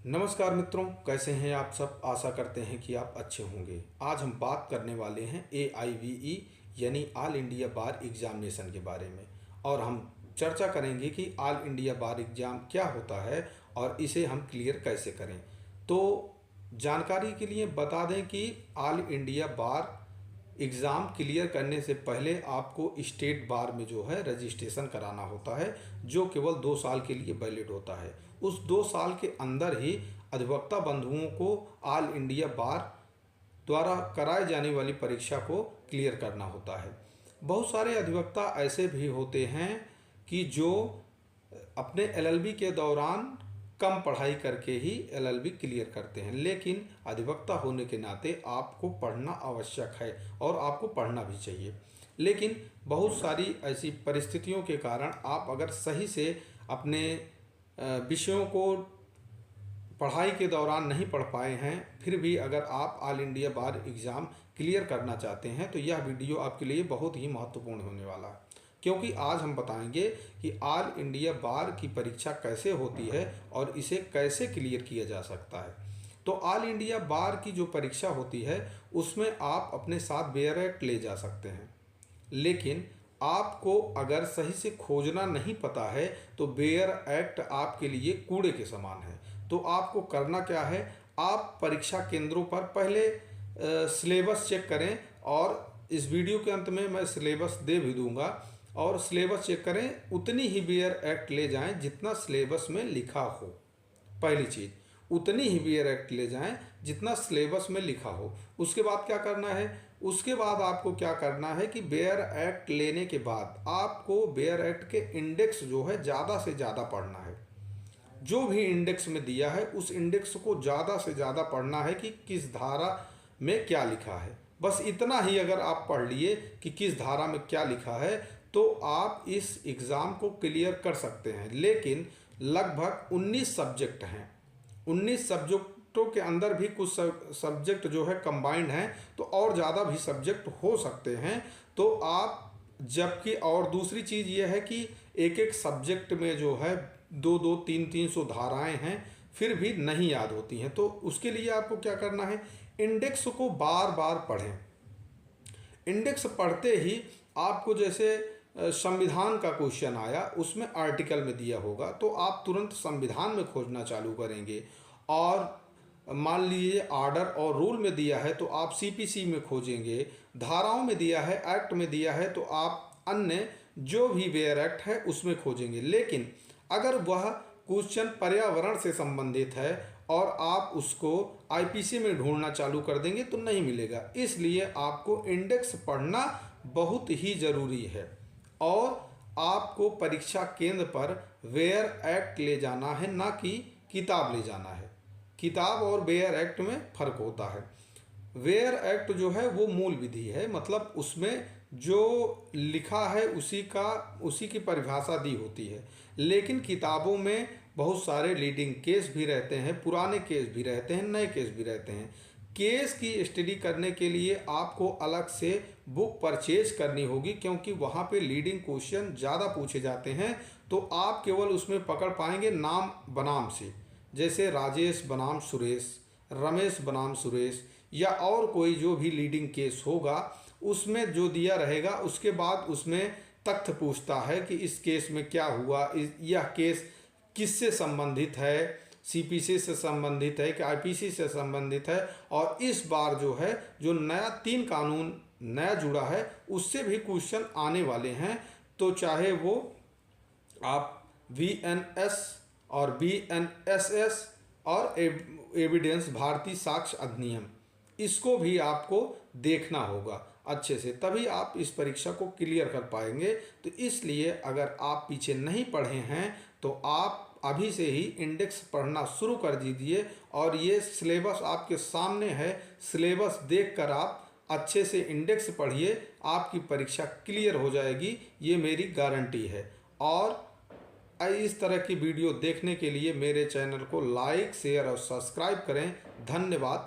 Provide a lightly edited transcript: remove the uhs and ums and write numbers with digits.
नमस्कार मित्रों, कैसे हैं आप सब। आशा करते हैं कि आप अच्छे होंगे। आज हम बात करने वाले हैं AIVE यानी ऑल इंडिया बार एग्जामिनेशन के बारे में, और हम चर्चा करेंगे कि ऑल इंडिया बार एग्ज़ाम क्या होता है और इसे हम क्लियर कैसे करें। तो जानकारी के लिए बता दें कि ऑल इंडिया बार एग्ज़ाम क्लियर करने से पहले आपको स्टेट बार में जो है रजिस्ट्रेशन कराना होता है, जो केवल 2 साल के लिए वैलिड होता है। उस 2 साल के अंदर ही अधिवक्ता बंधुओं को ऑल इंडिया बार द्वारा कराई जाने वाली परीक्षा को क्लियर करना होता है। बहुत सारे अधिवक्ता ऐसे भी होते हैं कि जो अपने LLB के दौरान कम पढ़ाई करके ही LLB क्लियर करते हैं, लेकिन अधिवक्ता होने के नाते आपको पढ़ना आवश्यक है और आपको पढ़ना भी चाहिए। लेकिन बहुत सारी ऐसी परिस्थितियों के कारण आप अगर सही से अपने विषयों को पढ़ाई के दौरान नहीं पढ़ पाए हैं, फिर भी अगर आप ऑल इंडिया बार एग्ज़ाम क्लियर करना चाहते हैं तो यह वीडियो आपके लिए बहुत ही महत्वपूर्ण होने वाला है, क्योंकि आज हम बताएंगे कि ऑल इंडिया बार की परीक्षा कैसे होती है और इसे कैसे क्लियर किया जा सकता है। तो ऑल इंडिया बार की जो परीक्षा होती है उसमें आप अपने साथ बेयर एक्ट ले जा सकते हैं, लेकिन आपको अगर सही से खोजना नहीं पता है तो बेयर एक्ट आपके लिए कूड़े के समान है। तो आपको करना क्या है, आप परीक्षा केंद्रों पर पहले सिलेबस चेक करें, और इस वीडियो के अंत में मैं सिलेबस दे भी दूंगा, और सिलेबस चेक करें, उतनी ही बेयर एक्ट ले जाएं जितना सिलेबस में लिखा हो। पहली चीज़, उतनी ही बेयर एक्ट ले जाएं जितना सिलेबस में लिखा हो। उसके बाद क्या करना है, उसके बाद आपको क्या करना है कि बेयर एक्ट लेने के बाद आपको बेयर एक्ट के इंडेक्स जो है ज़्यादा से ज़्यादा पढ़ना है। जो भी इंडेक्स में दिया है उस इंडेक्स को ज़्यादा से ज़्यादा पढ़ना है कि किस धारा में क्या लिखा है। बस इतना ही अगर आप पढ़ लिए कि किस धारा में क्या लिखा है तो आप इस एग्ज़ाम को क्लियर कर सकते हैं। लेकिन लगभग 19 सब्जेक्ट हैं, 19 सब्जेक्टों के अंदर भी कुछ सब्जेक्ट जो है कंबाइंड हैं, तो और ज़्यादा भी सब्जेक्ट हो सकते हैं। तो आप जबकि और दूसरी चीज़ ये है कि एक एक सब्जेक्ट में जो है 2-2, 300 धाराएं हैं, फिर भी नहीं याद होती हैं। तो उसके लिए आपको क्या करना है, इंडेक्स को बार बार पढ़ें। इंडेक्स पढ़ते ही आपको जैसे संविधान का क्वेश्चन आया, उसमें आर्टिकल में दिया होगा तो आप तुरंत संविधान में खोजना चालू करेंगे, और मान लीजिए आर्डर और रूल में दिया है तो आप CPC में खोजेंगे, धाराओं में दिया है, एक्ट में दिया है तो आप अन्य जो भी बेयर एक्ट है उसमें खोजेंगे। लेकिन अगर वह क्वेश्चन पर्यावरण से संबंधित है और आप उसको IPC में ढूंढना चालू कर देंगे तो नहीं मिलेगा। इसलिए आपको इंडेक्स पढ़ना बहुत ही ज़रूरी है, और आपको परीक्षा केंद्र पर बेयर एक्ट ले जाना है, ना कि किताब ले जाना है। किताब और बेयर एक्ट में फ़र्क होता है। बेयर एक्ट जो है वो मूल विधि है, मतलब उसमें जो लिखा है उसी की परिभाषा दी होती है। लेकिन किताबों में बहुत सारे लीडिंग केस भी रहते हैं, पुराने केस भी रहते हैं, नए केस भी रहते हैं। केस की स्टडी करने के लिए आपको अलग से बुक परचेज करनी होगी, क्योंकि वहाँ पे लीडिंग क्वेश्चन ज़्यादा पूछे जाते हैं। तो आप केवल उसमें पकड़ पाएंगे नाम बनाम से, जैसे राजेश बनाम सुरेश, रमेश बनाम सुरेश, या और कोई जो भी लीडिंग केस होगा उसमें जो दिया रहेगा। उसके बाद उसमें तथ्य पूछता है कि इस केस में क्या हुआ, यह केस किससे संबंधित है, CPC से संबंधित है कि IPC से संबंधित है, और इस बार जो है जो नया 3 कानून नया जुड़ा है उससे भी क्वेश्चन आने वाले हैं। तो चाहे वो आप VNS और BNSS और एविडेंस भारतीय साक्ष्य अधिनियम, इसको भी आपको देखना होगा अच्छे से, तभी आप इस परीक्षा को क्लियर कर पाएंगे। तो इसलिए अगर आप पीछे नहीं पढ़े हैं तो आप अभी से ही इंडेक्स पढ़ना शुरू कर दीजिए, और ये सिलेबस आपके सामने है, सिलेबस देखकर आप अच्छे से इंडेक्स पढ़िए, आपकी परीक्षा क्लियर हो जाएगी, ये मेरी गारंटी है। और इस तरह की वीडियो देखने के लिए मेरे चैनल को लाइक, शेयर और सब्सक्राइब करें। धन्यवाद।